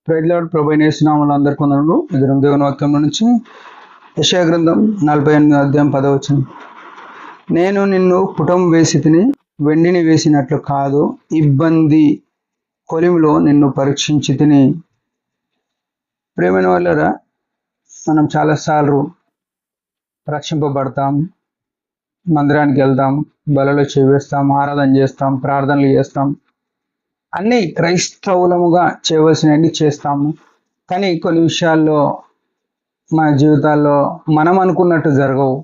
Praise lord. ప్రభు అయిన యేసు నామములో అందరికీ వందనములు. ఎదురు దేవుని వాక్యం నుంచి యెషయా గ్రంథం 48 అధ్యాయం 10వ వచనం. నేను నిన్ను పుటం వేసి తిని వెండిని వేసినట్లు కాదు, ఇబ్బంది కొలిమిలో నిన్ను పరీక్షించి తిని. ప్రేమైన వాళ్ళరా, మనం చాలాసార్లు రక్షింపబడతాం, మందిరానికి వెళ్తాం, బలలో చేవేస్తాం, ఆరాధన చేస్తాం, ప్రార్థనలు చేస్తాం, అన్నీ క్రైస్తవులముగా చేయవలసినవి చేస్తాము. కానీ కొన్ని విషయాల్లో మన జీవితాల్లో మనం అనుకున్నట్టు జరగవు.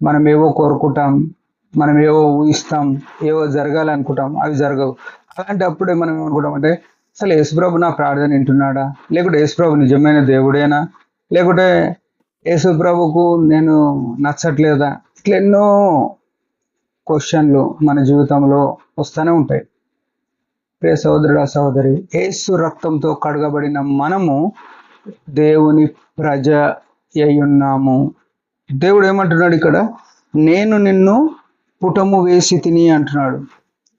మనం ఏవో కోరుకుంటాం, మనం ఏవో ఊహిస్తాం, ఏవో జరగాలనుకుంటాం, అవి జరగవు. అలాంటప్పుడే మనం ఏమనుకుంటాం అంటే, అసలు యేసుప్రభు నా ప్రార్థన వింటున్నాడా, లేకుంటే యేసుప్రభు నిజమైన దేవుడేనా, లేకుంటే యేసుప్రభుకు నేను నచ్చట్లేదా? ఇట్లా ఎన్నో క్వశ్చన్లు మన జీవితంలో వస్తూనే ఉంటాయి. ప్రియ సహోదరుడా, సహోదరి, యేసు రక్తంతో కడగబడిన మనము దేవుని ప్రజ అయ్యున్నాము. దేవుడు ఏమంటున్నాడు ఇక్కడ? నేను నిన్ను పుటము వేసి తిని అంటున్నాడు.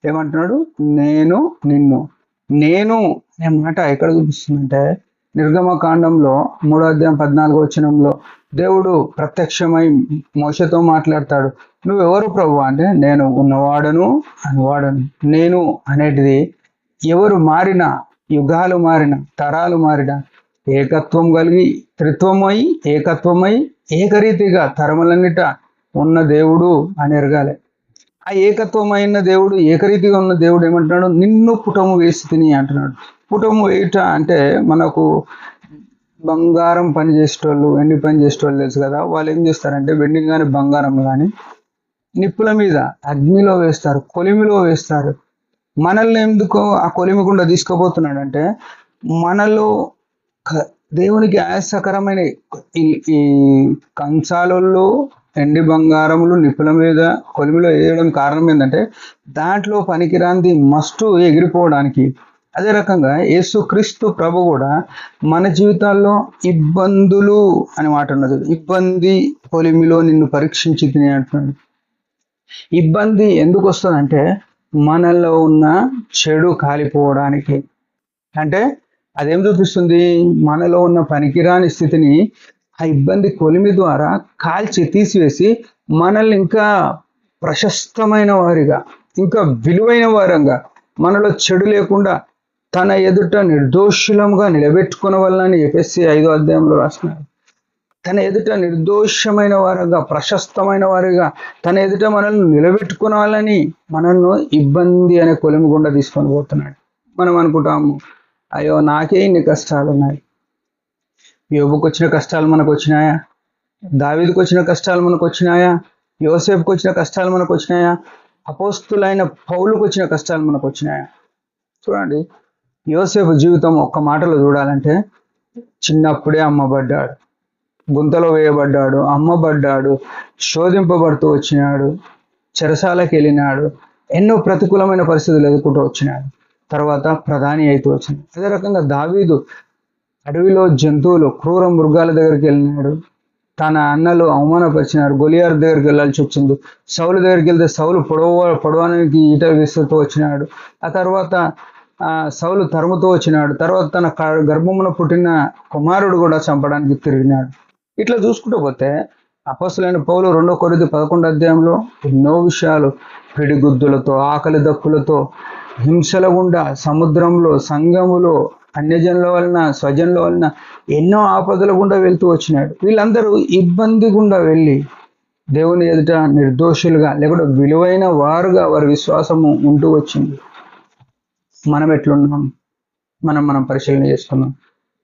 ఏమంటున్నాడు? నేను నిన్ను. నేను అనే మాట ఎక్కడ చూపిస్తుందంటే, నిర్గమకాండంలో 3వ అధ్యాయం 14వ వచనంలో దేవుడు ప్రత్యక్షమై మోషేతో మాట్లాడతాడు. నువ్వెవరు ప్రభు అంటే, నేను ఉన్నవాడను అనివాడను. నేను అనేటిది ఎవరు మారినా, యుగాలు మారిన, తరాలు మారిన, ఏకత్వం కలిగి త్రిత్వమై ఏకత్వమై ఏకరీతిగా తరములన్నిట ఉన్న దేవుడు అని ఎరగాలి. ఆ ఏకత్వమైన దేవుడు, ఏకరీతిగా ఉన్న దేవుడు ఏమంటున్నాడు? నిన్ను పుటము వేసి తిని అంటున్నాడు. పుటము వేయట అంటే మనకు బంగారం పని చేసేటోళ్ళు, వెండి పని చేసేటోళ్ళు తెలుసు కదా. వాళ్ళు ఏం చేస్తారంటే, వెండిని కానీ బంగారం కానీ నిప్పుల మీద అగ్నిలో వేస్తారు, కొలిమిలో వేస్తారు. మనల్ని ఎందుకో ఆ కొలిమి గుండా తీసుకుపోతున్నాడు అంటే, మనలో దేవునికి ఆయాసకరమైన ఈ కంచాలలో ఎండి బంగారములు నిప్పుల మీద కొలిమిలో వేయడం కారణం ఏంటంటే, దాంట్లో పనికిరాంది మస్టు ఎగిరిపోవడానికి. అదే రకంగా యేసుక్రీస్తు ప్రభు కూడా మన జీవితాల్లో ఇబ్బందులు అని మాట ఉన్నది. ఇబ్బంది కొలిమిలో నిన్ను పరీక్షించి తిని అంటున్నాడు. ఇబ్బంది ఎందుకు వస్తుందంటే, మనలో ఉన్న చెడు కాలిపోవడానికి. అంటే అదేం చూపిస్తుంది? మనలో ఉన్న పనికిరాని స్థితిని ఆ ఇబ్బంది కొలిమి ద్వారా కాల్చి తీసివేసి మనల్ని ఇంకా ప్రశస్తమైన వారిగా, ఇంకా విలువైన వారంగా, మనలో చెడు లేకుండా తన ఎదుట నిర్దోషులంగా నిలబెట్టుకున్న వల్లని ఎఫెసీ 5వ అధ్యాయంలో రాసినాడు. తన ఎదుట నిర్దోషమైన వారుగా, ప్రశస్తమైన వారిగా తన ఎదుట మనల్ని నిలబెట్టుకున్న వాళ్ళని మనల్ని ఇబ్బంది అనే కొలిమి గుండా తీసుకొని పోతున్నాడు. మనం అనుకుంటాము, అయ్యో నాకే ఇన్ని కష్టాలు ఉన్నాయి. యోబుకు వచ్చిన కష్టాలు మనకు వచ్చినాయా? దావీదుకు వచ్చిన కష్టాలు మనకు వచ్చినాయా? యోసేపుకు వచ్చిన కష్టాలు మనకు వచ్చినాయా? అపోస్తులైన పౌలుకు వచ్చిన కష్టాలు మనకు వచ్చినాయా? చూడండి, యోసేపు జీవితం ఒక్క మాటలో చూడాలంటే, చిన్నప్పుడే అమ్మబడ్డాడు, గుంతలో వేయబడ్డాడు, అమ్మబడ్డాడు, శోధింపబడుతూ వచ్చినాడు, చెరసాలకు వెళ్ళినాడు, ఎన్నో ప్రతికూలమైన పరిస్థితులు ఎదుర్కొంటూ వచ్చినాడు, తర్వాత ప్రధాని అవుతూ వచ్చినాడు. అదే రకంగా దావీదు అడవిలో జంతువులు, క్రూర మృగాల దగ్గరికి వెళ్ళినాడు. తన అన్నలు అవమానపరిచినారు, గొలియార్ దగ్గరికి వెళ్ళాల్సి వచ్చింది. సౌలు దగ్గరికి వెళ్తే సౌలు పొడవడానికి ఈట విసురుతూ వచ్చినాడు. ఆ తర్వాత సౌలు తరుముతూ వచ్చినాడు. తర్వాత తన గర్భమున పుట్టిన కుమారుడు కూడా చంపడానికి తిరిగినాడు. ఇట్లా చూసుకుంటూ పోతే అపోస్తలుడైన పౌలు 2 కొరింథీ 11వ అధ్యాయంలో ఎన్నో విషయాలు, పిడిగుద్దులతో, ఆకలి దప్పులతో, హింసల గుండా, సముద్రంలో, సంఘములో, అన్యజనుల వలన, స్వజనుల వలన ఎన్నో ఆపదల గుండా వెళ్తూ వచ్చినాడు. వీళ్ళందరూ ఇబ్బంది గుండా వెళ్ళి దేవుని ఎదుట నిర్దోషులుగా, లేకుంటే విలువైన వారుగా వారి విశ్వాసము ఉంటూ వచ్చింది. మనం ఎట్లున్నాం? మనం పరిశీలన చేసుకున్నాం.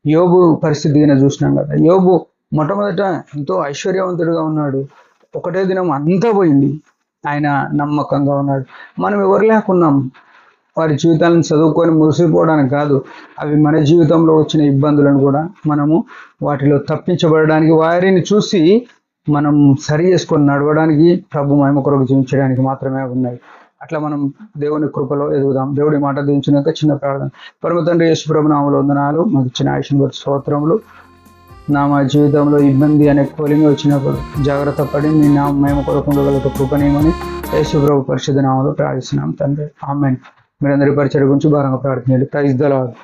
యోబు పరిస్థితి చూసినాం కదా. యోబు మొట్టమొదట ఎంతో ఐశ్వర్యవంతుడిగా ఉన్నాడు. ఒకటే దినం అంతా పోయింది. ఆయన నమ్మకంగా ఉన్నాడు. మనం ఎవరు లేకున్నాం? వారి జీవితాలను చదువుకొని మురిసిపోవడానికి కాదు, అవి మన జీవితంలో వచ్చిన ఇబ్బందులను కూడా మనము వాటిలో తప్పించబడడానికి, వారిని చూసి మనం సరి చేసుకొని నడవడానికి, ప్రభు మహిమ కొరకు జీవించడానికి మాత్రమే ఉన్నాయి. అట్లా మనం దేవుని కృపలో ఎదుగుదాం. దేవుడి మాట దీవించినాక చిన్న ప్రార్థన. పరమ తండ్రి యేసు ప్రభు నామములో వందనాలు. మాకు ఇచ్చిన ఆయుష్ను బట్టి స్తోత్రములు. మా జీవితంలో ఇబ్బంది అనే కొలిమి వచ్చినప్పుడు జాగ్రత్త పడి మీ నామ మహిమ కొరకు ఉండగలుగుతా కృపనేమని యేసు ప్రభు పరిశుద్ధ నామములో ప్రార్థిస్తున్నాం తండ్రి. ఆమేన్. మీరందరి పరిచయం గురించి భారంగా ప్రార్థించండి. Praise the lord.